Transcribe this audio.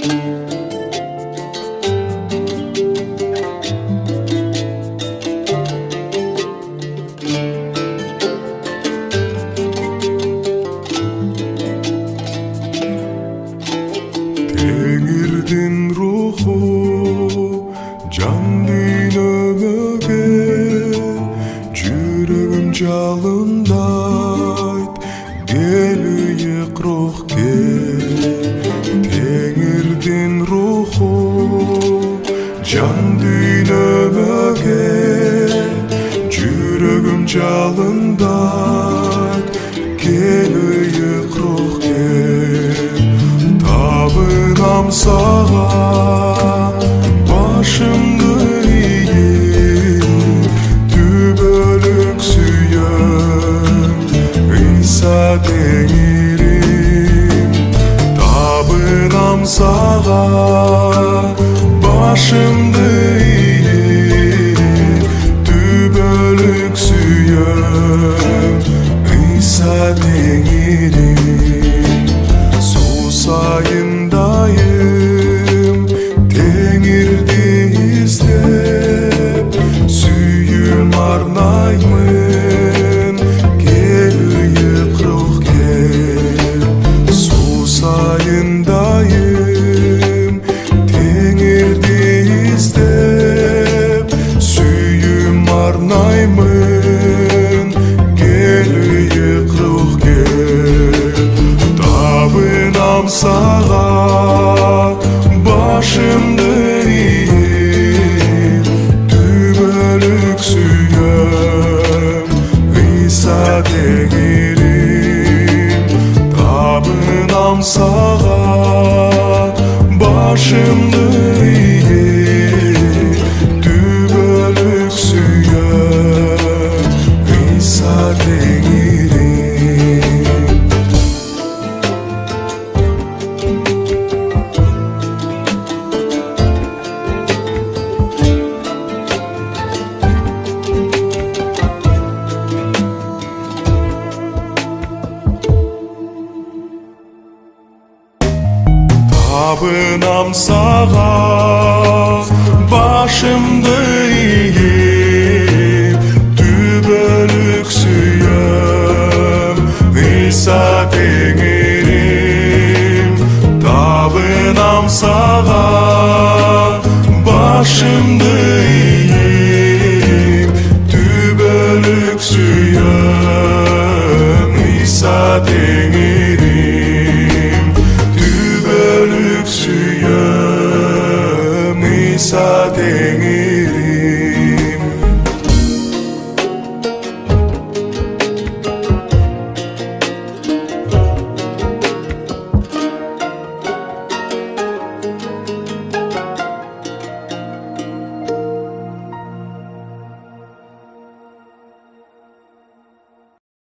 Теңирдин руху жан дүйнөгө жүрөгүм жалындайт кел ыйык рух кел. Теңирдин руху жан дүйнөгө жүрөгүм жалындайт кел ыйык рух кел. Табынам сага башымды ийип түбөлүк сүйөм Ыйса теңирим. Табынам сага башымды ийип түбөлүк сүйөм Ыйса теңирим. Сайындайым теңирди издеп сүйүм арнаймын кел ыйык рух кел. Суу сайындайым теңирди издеп сүйүм арнаймын кел ыйык рух кел. Табынам сага башымды ийип түбөлүк сүйөм Ыйса теңирим. Табынам сага башымды ийип түбөлүк сүйөм Ыйса теңирим. Табынам сага башымды ийип түбөлүк сүйөм Ыйса теңирим. Табынам сага башымды